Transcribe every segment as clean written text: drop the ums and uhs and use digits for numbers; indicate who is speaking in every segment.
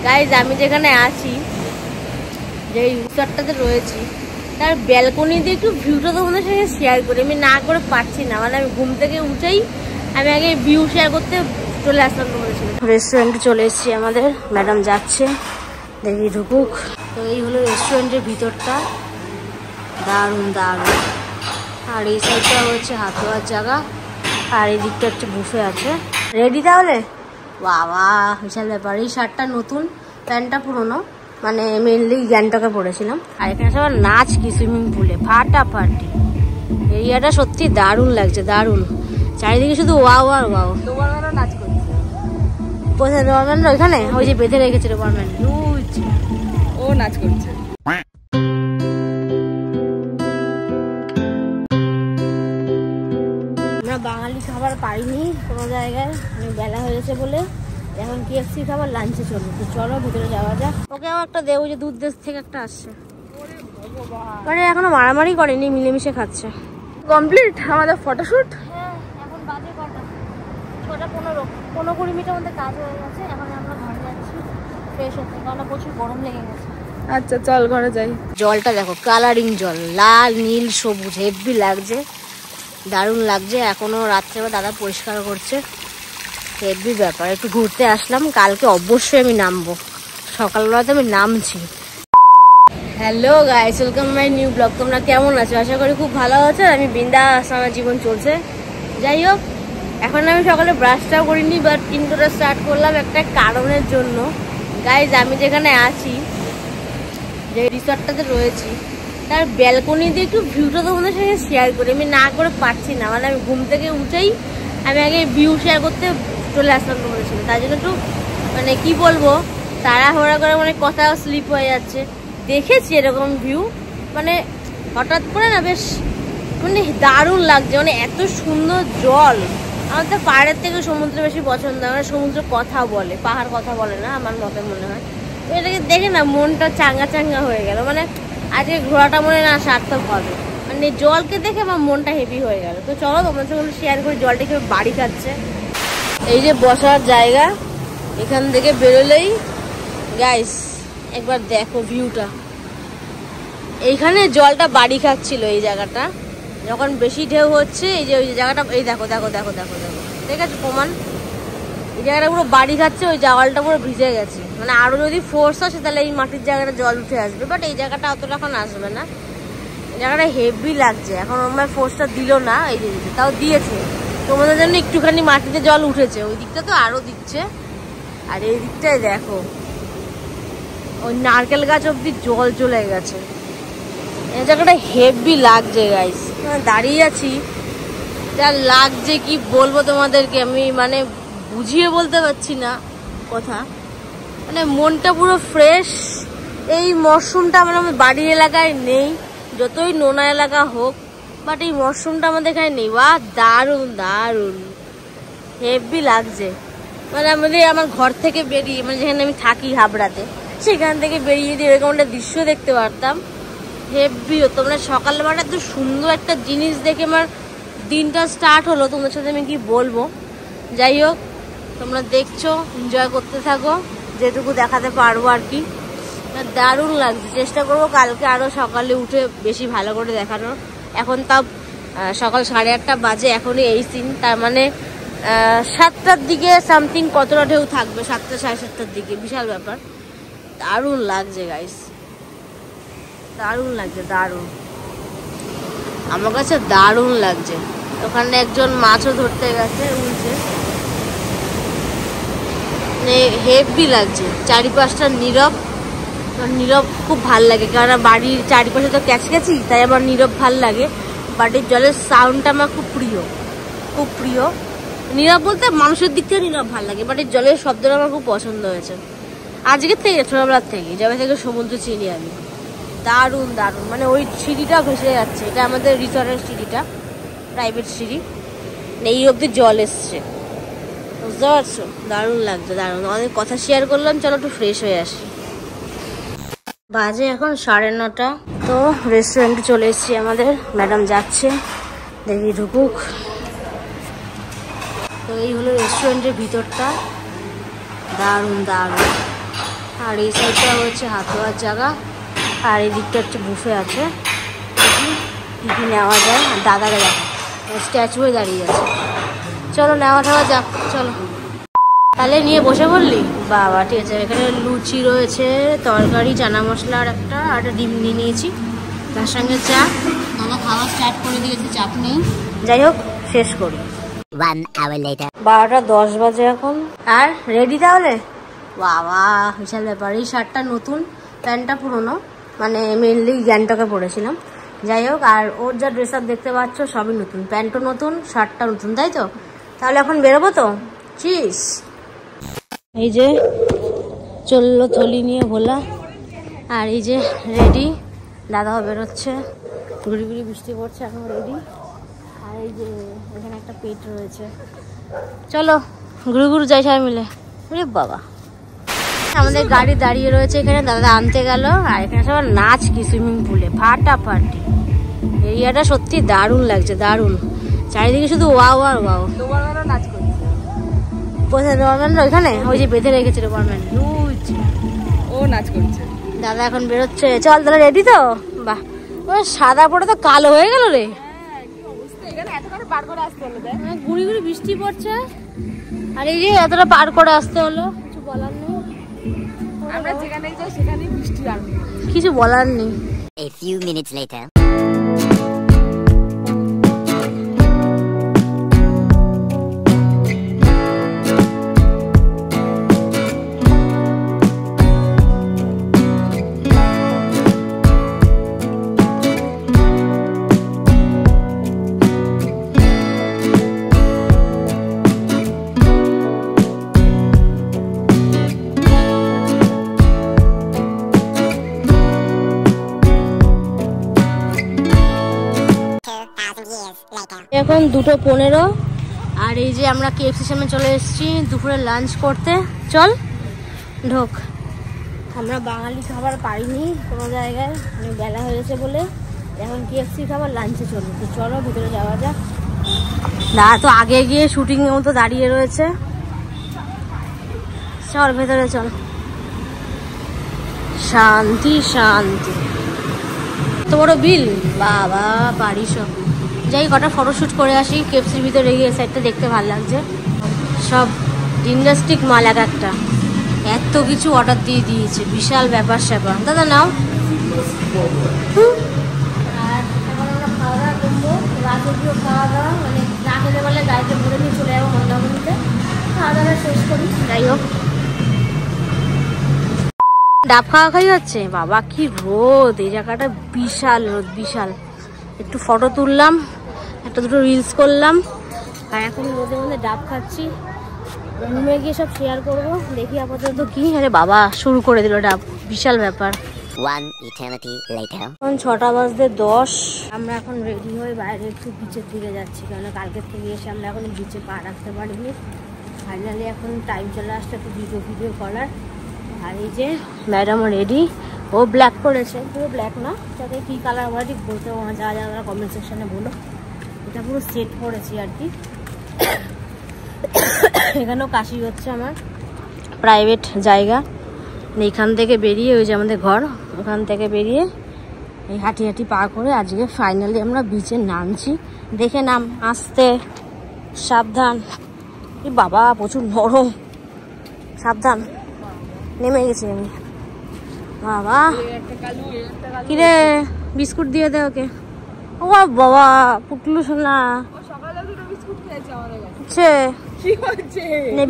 Speaker 1: Guys আমি যেখানে আছি, যে রিসর্টটাতে রয়েছি, তার ব্যালকনি দিয়ে একটু ভিউটা তোমাদের সাথে শেয়ার করি। আমি না করে পারছি না, মানে আমি ঘুম থেকে উঠেই আমি আগে ভিউ শেয়ার করতে চলে আসলাম তোমাদের সাথে। রেস্টুরেন্টে চলে এসেছি, আমাদের ম্যাডাম যাচ্ছে, দেখি ঢুকুক। তো এই হলো রেস্টুরেন্টের ভিতরটা, দারুণ দারুণ। আর এই সাইডটা হচ্ছে হাত ধোয়ার জায়গা, আর এই দিকটা হচ্ছে বুফে আছে। রেডি তাহলে? বাবা বিশাল ব্যাপার। এই শার্টটা নতুন, প্যান্টটা পুরোনো, মানে মেনলি গ্যাংটকে পড়েছিলাম। আর এখানে সব নাচ কি সুইমিং পুলে ফাটাফাটি। এরিয়াটা সত্যি দারুণ লাগছে, দারুণ। চারিদিকে শুধু ওয়াও আর ওয়াও।
Speaker 2: ডোবারম্যানও নাচ করছে।
Speaker 1: কোথায় ডোবারম্যান? ওইখানে ওই যে বেঁধে রেখেছে ডোবারম্যান,
Speaker 2: ও নাচ করছে।
Speaker 1: আমরা বাঙালি খাবার পাইনি কোনো জায়গায়, বেলা হয়েছে বলে এখন KFC খাবার লাঞ্চে চলো। তো চলো ভিতরে যাওয়া যাক। ওকে আমার একটা দেবো, যে দূর দেশ থেকে একটা আসছে, মানে এখনো মারামারি করেনি, মিলেমিশে খাচ্ছে।
Speaker 2: কমপ্লিট আমাদের ফটোশুট।
Speaker 1: হ্যাঁ, এখন বাজে কটা? 6:15-20 মিনিটের মধ্যে কাজ হয়ে গেছে। এখন আমরা ঘরে যাচ্ছি ফ্রেশ হতে, কারণ প্রচুর গরম লেগে গেছে।
Speaker 2: আচ্ছা চল ঘরে যাই।
Speaker 1: জলটা দেখো, কালারিং জল, লাল নীল সবুজ, হেভি লাগছে, দারুণ লাগছে। এখনো রাত্রে দাদা পরিষ্কার করছে, হেভি ব্যাপার। একটু ঘুরতে আসলাম, কালকে অবশ্যই আমি নামবো, সকালবেলাতে আমি নামছি। Hello guys, welcome my new blog. তোমরা কেমন আছো? আশা করি খুব ভালো আছো। আমি বিন্দাস, আমার জীবন চলছে। যাই হোক, এখন আমি সকালে ব্রাশটাও করিনি, বাট ইন্ট্রোটা স্টার্ট করলাম একটা কারণের জন্য। গাইস আমি যেখানে আছি, যে রিসর্টটাতে রয়েছি, তার ব্যালকনি দিয়ে একটু ভিউটা তোমাদের সাথে শেয়ার করি। আমি না করে পারছি না, মানে আমি ঘুম থেকে উঠেই আমি আগে ভিউ শেয়ার করতে চলে আসলাম তোমাদের সাথে। তার জন্য একটু মানে কি বলবো, তাড়াহুড়া করে মানে কথা স্লিপ হয়ে যাচ্ছে। দেখেছি এরকম ভিউ, মানে হঠাৎ করে না বেশ মানে দারুণ লাগছে, মানে এত সুন্দর জল। আমার তো পাহাড়ের থেকে সমুদ্র বেশি পছন্দ, মানে সমুদ্র কথা বলে, পাহাড় কথা বলে না আমার মতে মনে হয়। তো এটাকে দেখে না মনটা চাঙ্গা চাঙ্গা হয়ে গেল, মানে আজকে ঘোরাটা মনে না সার্থক হবে, মানে জলকে দেখে আমার মনটা হেভি হয়ে গেল। তো চলো তোমার সঙ্গে শেয়ার করি জলটা কিভাবে বাড়ি খাচ্ছে। এই যে বসার জায়গা, এখান থেকে বেরোলেই গাইস একবার দেখো ভিউটা। এইখানে জলটা বাড়ি খাচ্ছিল, এই জায়গাটা যখন বেশি ঢেউ হচ্ছে, এই যে ওই জায়গাটা, এই দেখো দেখো দেখো দেখো দেখো, ঠিক আছে প্রমাণ। এই জায়গাটা পুরো বাড়ি খাচ্ছে, ওই জলটা পুরো ভিজে গেছে, মানে আরো যদি ফোর্স আসে তাহলে এই মাটির জায়গাটা জল উঠে আসবে, বাট এই জায়গাটা অতটা এখন আসবে না। এই জায়গাটা হেভি লাগছে, এখন আমার ফোর্সটা দিল না, এই যে তাও দিয়েছে তোমাদের জন্য, একটুখানি মাটিতে জল উঠেছে, ওই দিকটা তো আরো দিচ্ছে। আর এই দিকটায় দেখো, ওই নারকেল গাছ অব্দি জল চলে গেছে। এই জায়গাটা হেভি লাগছে গাইস, দাঁড়িয়ে আছি, যা লাগছে কি বলবো তোমাদেরকে, আমি মানে বুঝিয়ে বলতে পারছি না কথা, মানে মনটা পুরো ফ্রেশ। এই মরশুমটা আমাদের বাড়ির এলাকায় নেই, যতই নোনা এলাকা হোক, বাট এই মরশুমটা আমাদের এখানে নেই। বাহ দারুণ দারুণ, হেভি লাগছে। মানে আমার ঘর থেকে বেরিয়ে, মানে যেখানে আমি থাকি হাবড়াতে, সেখান থেকে বেরিয়ে দিয়ে এরকম একটা দৃশ্য দেখতে পারতাম, হেভি হতো। মানে সকালবেলা এত সুন্দর একটা জিনিস দেখে আমার দিনটা স্টার্ট হলো, তোমাদের সাথে আমি কি বলবো। যাই হোক, তোমরা দেখছো, এনজয় করতে থাকো, যেটুকু দেখাতে পারবো আর কি। দারুণ লাগছে, চেষ্টা করবো কালকে আরো সকালে উঠে বেশি ভালো করে দেখানোর। এখন তাও সকাল 8:30 বাজে, এখনই এই সিন, তার মানে 7টার দিকে সামথিং কতটা ঢেউ থাকবে, 7টা 7:30 দিকে, বিশাল ব্যাপার। দারুণ লাগছে গাইস, দারুণ লাগছে, দারুণ, আমার কাছে দারুণ লাগছে। ওখানে একজন মাছও ধরতে গেছে উঠছে, হেভি লাগছে। চারিপাশটা নীরব, নীরব খুব ভাল লাগে, কারণ বাড়ির চারিপাশে তো ক্যাচি, তাই আমার নীরব ভাল লাগে। বাড়ির জলের সাউন্ডটা আমার খুব প্রিয়, খুব প্রিয়। নীরব বলতে মানুষের দিক থেকে নীরব ভাল লাগে, বাড়ির জলের শব্দটা আমার খুব পছন্দ হয়েছে আজকের থেকে, ছোটবেলার থেকে, যবে থেকে সমুদ্র চিনি আমি। দারুণ দারুণ, মানে ওই সিঁড়িটা ভেসে যাচ্ছে, এটা আমাদের রিসর্টের সিঁড়িটা, প্রাইভেট সিঁড়ি, এই অব্দি জল এসছে, বুঝতে পারছো? দারুণ লাগছে, দারুণ। অনেক কথা শেয়ার করলাম, চলো একটু ফ্রেশ হয়ে আসি। বাজে এখন 9:30। তো রেস্টুরেন্টে চলে এসেছি, আমাদের ম্যাডাম যাচ্ছে, দেখি ঢুকুক। তো এই হলো রেস্টুরেন্টের ভিতরটা, দারুণ দারুণ। আর এই সাইডটা হচ্ছে হাত ধোয়ার জায়গা, আর এই দিকটা একটা বুফে আছে, কী কী নেওয়া যায়। আর দাদাকে দেখো স্ট্যাচু হয়ে দাঁড়িয়ে আছে। চলো নেওয়া ঠাওয়া যাক, চলো তাহলে নিয়ে বসে পড়লি। বাবা ঠিক আছে, এখানে লুচি রয়েছে, তরকারি, চানা মশলা আর একটা ডিম নিয়ে নিয়েছি, তার সঙ্গে চা। দাদা খাবার স্টার্ট করে দিয়েছে, চাপ নেই। যাই হোক শেষ করি।
Speaker 3: 1 hour later.
Speaker 1: 12:10 বাজে এখন। আর রেডি তাহলে? বাবা বিশাল ব্যাপার। এই শার্টটা নতুন, প্যান্টটা পুরোনো, মানে মেনলি গ্যাংটকে পরেছিলাম। যাই হোক, আর ওর যা ড্রেস আপ দেখতে পাচ্ছ সবই নতুন, প্যান্টও নতুন, শার্টটা নতুন, তাই তো? তাহলে এখন বেরোবো তো। চিস। এই যে চললো থলি নিয়ে ভোলা, আর এই যে রেডি, দাদাও বেরোচ্ছে, ঘুরি ঘুরি বৃষ্টি পড়ছে, এখন রেডি। আর এই যে এখানে একটা পেট রয়েছে, চলো ঘুরু ঘুরু যাই সবাই মিলে। আরে বাবা, আমাদের গাড়ি দাঁড়িয়ে রয়েছে এখানে, দাদা আনতে গেল। আর এখানে সবার নাচ কি সুইমিং পুলে, ফাটাফাটি। এরিয়াটা সত্যি দারুণ লাগছে, দারুণ। চারিদিকে শুধু ওয়াও আর ওয়াও।
Speaker 2: ডোবারম্যানও নাচ করছে।
Speaker 1: কোথায় ডোবারম্যান? ওইখানে, ওই যে বেঁধে রেখেছে ডোবারম্যান,
Speaker 2: ও নাচ করছে।
Speaker 1: দাদা এখন বেরোচ্ছে। চল তাহলে, রেডি তো? বাহ, সাদা পরে তো কালো হয়ে গেল রে। ঘুরি ঘুরি বৃষ্টি পড়ছে, আর এই যে এতটা পার করে আসতে হলো, কিছু বলার নেই।
Speaker 2: আমরা যেখানে যাই সেখানেই বৃষ্টি আর
Speaker 1: কিছু বলার নেই।
Speaker 3: A few minutes later.
Speaker 1: এখন 2:15, আর এই যে আমরা KFC সামনে চলে এসেছি দুপুরে লাঞ্চ করতে। চল ঢোক। আমরা বাঙালি খাবার পাইনি কোনো জায়গায়, অনেক বেলা হয়েছে বলে এখন KFC খাবার লাঞ্চে চলো। তো চলো ভিতরে যাওয়া যাক। দাদা তো আগে গিয়ে শুটিং এর মতো দাঁড়িয়ে রয়েছে, চল ভেতরে চল। শান্তি শান্তি। তো বড় বিল, বাবা পারি সব। যাই কটা ফটোশ্যুট করে আসি KFCর ভিতরে গিয়ে, সাইডটা দেখতে ভালো লাগছে। সব ইন্ডাস্ট্রিক মাল এক একটা, এত কিছু অর্ডার দিয়ে দিয়েছে, বিশাল ব্যাপার স্যাপার। দাদা নাও। আর এখন আমরা খাওয়া দাওয়া করবো, রাজকীয় খাওয়া দাওয়া, মানে না খেতে পারলে গাড়িতে ভরে নিয়ে চলে যাবো মন্দারমণিতে, খাওয়া দাওয়া শেষ করি। যাই হোক, ডাব খাওয়া খাই হচ্ছে। বাবা কি রোদ, এই জায়গাটা বিশাল রোদ, বিশাল। একটু ফটো তুললাম, একটা দুটো রিলস করলাম, আর এখন রোদের মধ্যে ডাব খাচ্ছি। রুমে গিয়ে সব শেয়ার করবো, দেখি আপাতত কি। আরে বাবা শুরু করে দিল ডাব, বিশাল ব্যাপার।
Speaker 3: 1 eternity later.
Speaker 1: এখন 6:10। আমরা এখন রেডি হয়ে বাইরে একটু বিচের দিকে যাচ্ছি, কারণ কালকের থেকে এসে আমরা এখন বিচে পা রাখতে পারিনি। ফাইনালি এখন টাইম চলে আসছে একটু ভিডিও করার। আর এই যে ম্যাডামও রেডি, ও ব্ল্যাক করেছে, পুরো ব্ল্যাক না, তাতে কী কালার আমরা ঠিক বলতে যা যা কমেন্ট সেকশানে বলো। এটা পুরো সেট করেছি আর কি। এখানেও কাশি হচ্ছে, আমার প্রাইভেট জায়গা। এইখান থেকে বেরিয়ে, ওই যে আমাদের ঘর, ওখান থেকে বেরিয়ে এই হাঁটি হাঁটি পা করে আজকে ফাইনালি আমরা বিচে নামছি। দেখে নাম, আসতে সাবধান। এ বাবা প্রচুর নরম, সাবধান। নেমে গেছি আমি। বাবা কিরে, বিস্কুট দিয়ে দে ওকে। ও বাবা পুটলু শোনা,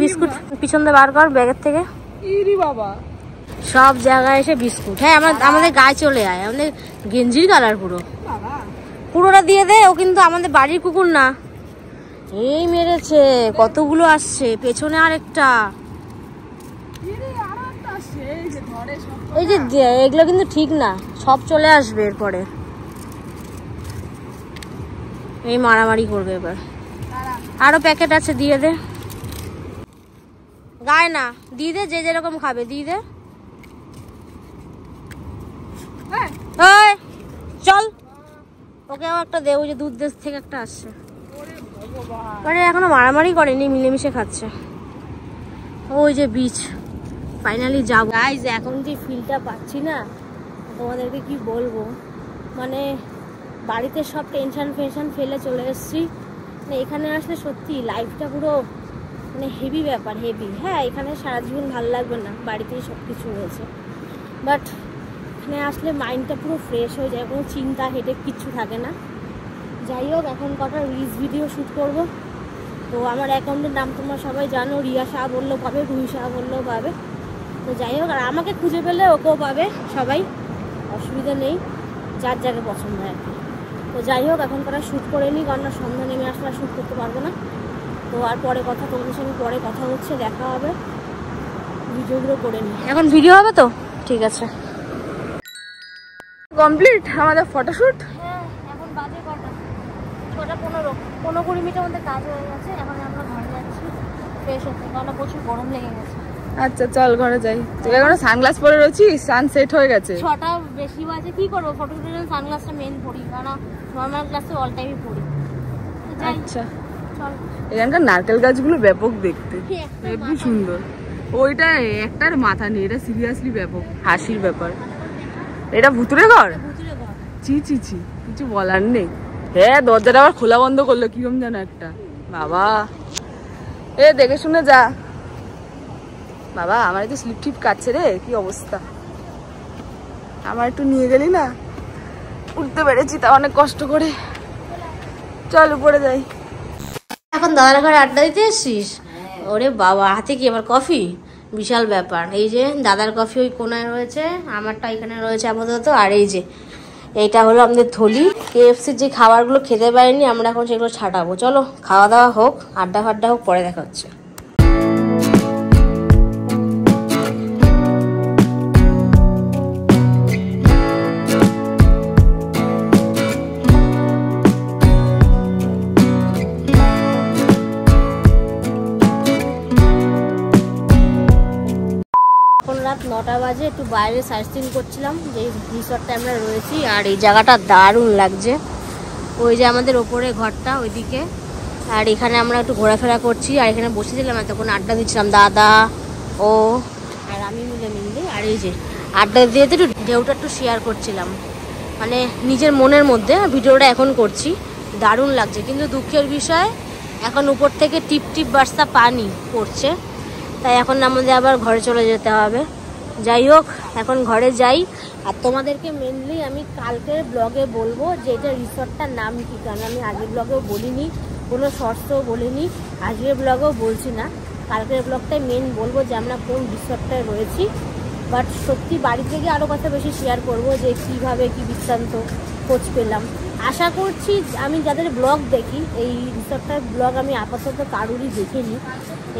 Speaker 1: বিস্কুট পিছন দিয়ে বার কর ব্যাগের থেকে। সব জায়গায় এসে বিস্কুট। হ্যাঁ আমাদের গায়ে চলে আয়, আমাদের গেঞ্জির কালার পুরোটা দিয়ে দে। ও কিন্তু আমাদের বাড়ির কুকুর না। এই মেরেছে, কতগুলো আসছে, পেছনে আরেকটা। এই যে এগুলো কিন্তু ঠিক না, সব চলে আসবে এরপরে। এই মারামারি করবে এবার। আরো প্যাকেট আছে, দিয়ে দে। গায়ে না, দিয়ে দে, যে যেরকম খাবে দিয়ে দে। চল ওকে একটা দে, ওই যে দুধ দেশ থেকে একটা আসছে। মানে এখনো মারামারি করেনি, মিলেমিশে খাচ্ছে। ওই যে বিচ, ফাইনালি যাবো। গাইজ এখন যে ফিলটা পাচ্ছি না তোমাদেরকে কি বলবো, মানে বাড়িতে সব টেনশন ফেনশন ফেলে চলে এসেছি, মানে এখানে আসলে সত্যি লাইফটা পুরো মানে হেভি ব্যাপার, হেভি। হ্যাঁ এখানে সারা জীবন ভালো লাগবে না, বাড়িতেই সব কিছু হয়েছে, বাট এখানে আসলে মাইন্ডটা পুরো ফ্রেশ হয়ে যায়, কোনো চিন্তা হেডেক কিচ্ছু থাকে না। যাই হোক এখন কটা রিলস ভিডিও শ্যুট করব। তো আমার অ্যাকাউন্টের নাম তোমরা সবাই জানো, রিয়া শাহ বললেও পাবে, রুহি শাহ বললেও পাবে। তো যাই হোক, আর আমাকে খুঁজে পেলে ওকেও পাবে সবাই, অসুবিধা নেই, যার যাকে পছন্দ হয় আর কি। তো যাই হোক এখন কটা শ্যুট করে নিই, কারণ সন্ধ্যা নেমে আসলে শ্যুট করতে পারবো না। তো আর পরে কথা, তোমাদের সঙ্গে পরে কথা হচ্ছে, দেখা হবে, ভিডিওগুলো করে নিই। এখন ভিডিও হবে তো, ঠিক আছে।
Speaker 2: কমপ্লিট আমাদের ফটোশুট।
Speaker 1: হ্যাঁ এখন বাজে কটা, 6:15-20 মিনিটের মধ্যে কাজ হয়ে গেছে। এখন আমরা ঘরে যাচ্ছি ফ্রেশ হতে, কারণ প্রচুর গরম লেগে গেছে।
Speaker 2: আচ্ছা চল ঘরে যাই। তুই এখন সানগ্লাস পরে রয়েছিস, সানসেট হয়ে গেছে।
Speaker 1: 6টা বেশি বাজে, কি করবো ফটোশুটের জন্য সানগ্লাসটা মেন পরি, কারণ নর্মাল গ্লাসে অল টাইমই পরি।
Speaker 2: আচ্ছা
Speaker 1: চল।
Speaker 2: এখানকার নারকেল গাছগুলো ব্যাপক দেখতে, হেবি সুন্দর। ওইটা একটার মাথা নেই, এটা সিরিয়াসলি ব্যাপক হাসির ব্যাপার। এটা ভুতুরে ঘর, চি চি চি, কিছু বলার নেই। হ্যাঁ দরজাটা আবার খোলা বন্ধ করলো কিরম যেন একটা, বাবা এ দেখে শুনে যা। বাবা আমার তো স্লিপ টিপ কাটছে রে, কি অবস্থা। আমার একটু নিয়ে গেলি না, উঠতে পেরেছি তা অনেক কষ্ট করে। চল উপরে যাই।
Speaker 1: এখন দাদার ঘরে আড্ডা দিতে এসছিস? ওরে বাবা, হাতে কি আবার কফি, বিশাল ব্যাপার। এই যে দাদার কফি ওই কোনায় রয়েছে, আমারটা এখানে রয়েছে আপাতত। আর এই যে এইটা হলো আমাদের থলি, KFCর যে খাবারগুলো খেতে পারিনি আমরা এখন সেগুলো ছাটাবো। চলো খাওয়া দাওয়া হোক, আড্ডা ফাড্ডা হোক, পরে দেখা হচ্ছে। রাত 9টা বাজে, একটু বাইরে সাইট সিন করছিলাম, যে রিসর্টটা আমরা রয়েছি। আর এই জায়গাটা দারুণ লাগছে, ওই যে আমাদের ওপরে ঘরটা ওইদিকে, আর এখানে আমরা একটু ঘোরাফেরা করছি। আর এখানে বসেছিলাম, এতক্ষণ আড্ডা দিচ্ছিলাম দাদা ও আর আমি মিলে। আর এই যে আড্ডা দিয়ে একটু ঢেউটা একটু শেয়ার করছিলাম, মানে নিজের মনের মধ্যে। ভিডিওটা এখন করছি, দারুণ লাগছে। কিন্তু দুঃখের বিষয় এখন উপর থেকে টিপ টিপ বার্ষা পানি পড়ছে, তাই এখন আমাদের আবার ঘরে চলে যেতে হবে। যাই হোক এখন ঘরে যাই। আর তোমাদেরকে মেনলি আমি কালকের ব্লগে বলবো যে এটা রিসর্টটার নাম কী, কারণ আমি আগের ব্লগেও বলিনি, কোনো শর্টসও বলিনি, আজকের ব্লগেও বলছি না। কালকের ব্লগটাই মেন বলবো যে আমরা কোন রিসর্টটায় রয়েছি। বাট সত্যি বাড়ি থেকে আরও কথা বেশি শেয়ার করব যে কীভাবে কী বৃত্তান্ত খোঁজ পেলাম। আশা করছি আমি যাদের ব্লগ দেখি, এই রিসর্টটার ব্লগ আমি আপাতত কারুরই দেখিনি,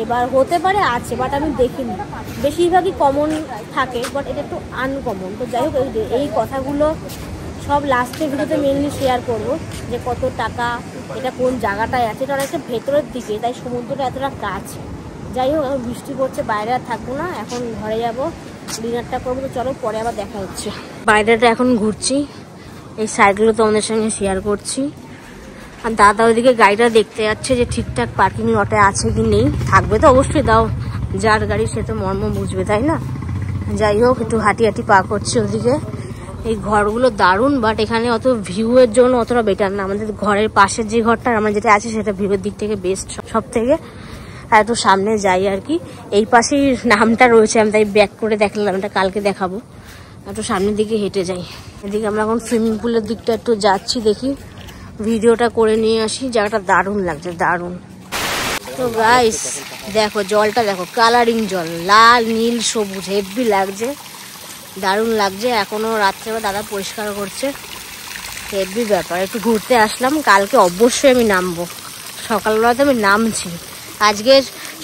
Speaker 1: এবার হতে পারে আছে বাট আমি দেখিনি, বেশিরভাগই কমন থাকে, বাট এটা একটু আনকমন। তো যাই হোক এই কথাগুলো সব লাস্টের ভিডিওতে মেনলি শেয়ার করব, যে কত টাকা, এটা কোন জায়গাটায় আছে, এটা অনেকটা ভেতরের দিকে, তাই সমুদ্রটা এতটা কাছে। যাই হোক এখন বৃষ্টি পড়ছে, বাইরে আর থাকবো না, এখন ঘরে যাব, ডিনারটা করবো। তো চলো পরে আবার দেখা হচ্ছে। বাইরেটা এখন ঘুরছি, এই সাইডগুলো তোমাদের সঙ্গে শেয়ার করছি। আর দাদা ওইদিকে গাড়িটা দেখতে যাচ্ছে যে ঠিকঠাক পার্কিং লটে আছে কি নেই, থাকবে তো অবশ্যই, দাও যার গাড়ি সে তো মর্ম বুঝবে, তাই না। যাই হোক একটু হাঁটি হাঁটি পা করছি ওদিকে। এই ঘরগুলো দারুণ, বাট এখানে অত ভিউয়ের জন্য অতটা বেটার না। আমাদের ঘরের পাশের যে ঘরটা আমার যেটা আছে সেটা ভিউয়ের দিক থেকে বেস্ট সব থেকে। আর একটু সামনে যাই আর কি, এই পাশেই নামটা রয়েছে, আমি তাই ব্যাক করে দেখলাম, এটা কালকে দেখাবো। একটু সামনের দিকে হেঁটে যাই। এদিকে আমরা এখন সুইমিং পুলের দিকটা একটু যাচ্ছি, দেখি ভিডিওটা করে নিয়ে আসি। জায়গাটা দারুণ লাগছে, দারুণ। তো গাইস দেখো জলটা দেখো, কালারিং জল, লাল নীল সবুজ, হেভি লাগছে, দারুণ লাগছে। এখনো রাত্রেবেলা দাদা পরিষ্কার করছে, হেভি ব্যাপার। একটু ঘুরতে আসলাম, কালকে অবশ্যই আমি নামবো, সকালবেলাতে আমি নামছি। আজকে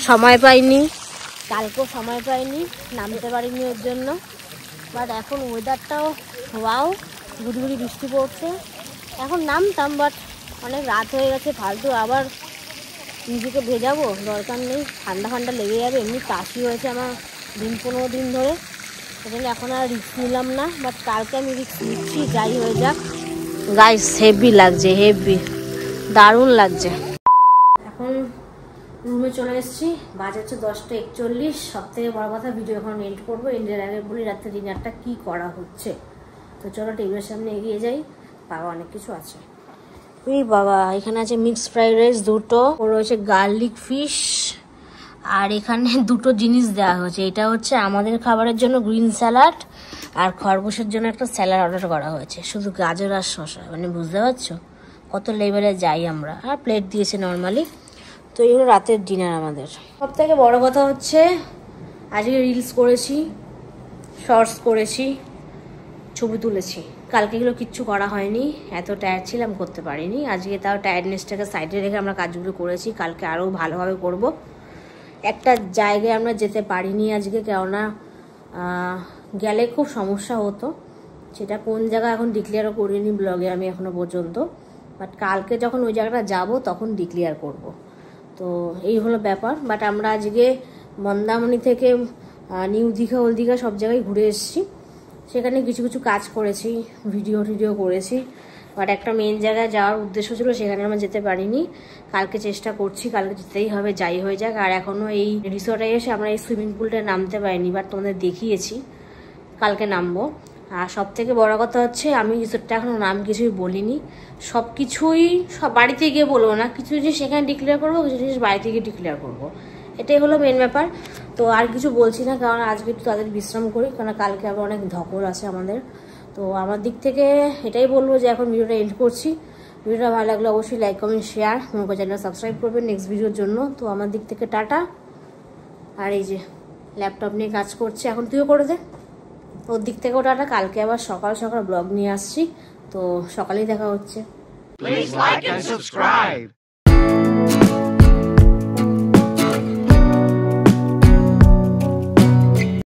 Speaker 1: সময় পাইনি, কালকেও সময় পাইনি, নামতে পারিনি ওর জন্য। বাট এখন ওয়েদারটাও ওয়াও, গুড়ি গুড়ি বৃষ্টি পড়ছে, এখন নামতাম বাট অনেক রাত হয়ে গেছে, ফালতু আবার নিজেকে ভেজাবো, দরকার নেই, ঠান্ডা ঠান্ডা লেগে যাবে। এমনি কাশি হয়েছে আমার 15 দিন ধরে, সেজন্য এখন আর রিস্ক নিলাম না, বাট কালকে আমি রিস্ক নিচ্ছি, যাই হয়ে যাক। গাইস হেভি লাগছে, হেভি দারুণ লাগছে। এখন রুমে চলে এসেছি, বাজে হচ্ছে 10:41। সব থেকে বড় কথা ভিডিও এখন এন্ড করবো। এন্ডের আগে বলি রাত্রে ডিনারটা কি করা হচ্ছে। তো চলো টেবিলের সামনে এগিয়ে যাই, বাবা অনেক কিছু আছে। এই বাবা, এখানে আছে মিক্সড ফ্রাইড রাইস দুটো, রয়েছে গার্লিক ফিশ, আর এখানে দুটো জিনিস দেওয়া হয়েছে। এটা হচ্ছে আমাদের খাবারের জন্য গ্রিন স্যালাড, আর খরগোশের জন্য একটা স্যালাড অর্ডার করা হয়েছে, শুধু গাজর আর শসা। মানে বুঝতে পারছো কত লেভেলে যাই আমরা। আর প্লেট দিয়েছে নর্মালি। তো এই হলো রাতের ডিনার আমাদের। সব থেকে বড় কথা হচ্ছে আজকে রিলস করেছি, শর্টস করেছি, ছবি তুলেছি। কালকে এগুলো কিচ্ছু করা হয়নি, এত টায়ার্ড ছিলাম, করতে পারিনি। আজকে তাও টায়ার্ডনেসটাকে সাইডে রেখে আমরা কাজগুলো করেছি। কালকে আরও ভালোভাবে করব। একটা জায়গায় আমরা যেতে পারিনি আজকে, কেননা গেলে খুব সমস্যা হতো। সেটা কোন জায়গা এখন ডিক্লেয়ারও করিনি ব্লগে আমি এখনো পর্যন্ত, বাট কালকে যখন ওই জায়গাটা যাব তখন ডিক্লেয়ার করব। তো এই হলো ব্যাপার। বাট আমরা আজকে মন্দারমণি থেকে নিউ দীঘা, ওল্ড দীঘা সব জায়গায় ঘুরে এসেছি। সেখানে কিছু কিছু কাজ করেছি, ভিডিও করেছি। বাট একটা মেন জায়গায় যাওয়ার উদ্দেশ্য ছিল, সেখানে আমরা যেতে পারিনি। কালকে চেষ্টা করছি, কালকে যেতেই হবে, যাই হয়ে যাক। আর এখনও এই রিসোর্টে এসে আমরা এই সুইমিং পুলটা নামতে পারিনি, বাট তোমাদের দেখিয়েছি, কালকে নামবো। আর সব থেকে বড় কথা হচ্ছে আমি রিসোর্টটা এখনও নাম কিছুই বলিনি। সব কিছুই বাড়িতে গিয়ে বলবো না, কিছু জিনিস সেখানে ডিক্লেয়ার করবো, কিছু জিনিস বাড়িতে গিয়ে ডিক্লেয়ার করবো। এটাই হলো মেন ব্যাপার। তো আর কিছু বলছি না, কারণ আজকে একটু তাদের বিশ্রাম করি, কারণ কালকে আবার অনেক ধকল আছে আমাদের। তো আমার দিক থেকে এটাই বলবো যে এখন ভিডিওটা এন্ড করছি। ভিডিওটা ভালো লাগলে অবশ্যই লাইক, কমেন্ট, শেয়ার, আমার চ্যানেল সাবস্ক্রাইব করবেন নেক্সট ভিডিওর জন্য। তো আমার দিক থেকে টাটা। আর এই যে ল্যাপটপ নিয়ে কাজ করছে, এখন তুইও করে দে। ওর দিক থেকেও টাটা। কালকে আবার সকাল সকাল ব্লগ নিয়ে আসছি, তো সকালেই দেখা হচ্ছে।
Speaker 4: Please like and subscribe.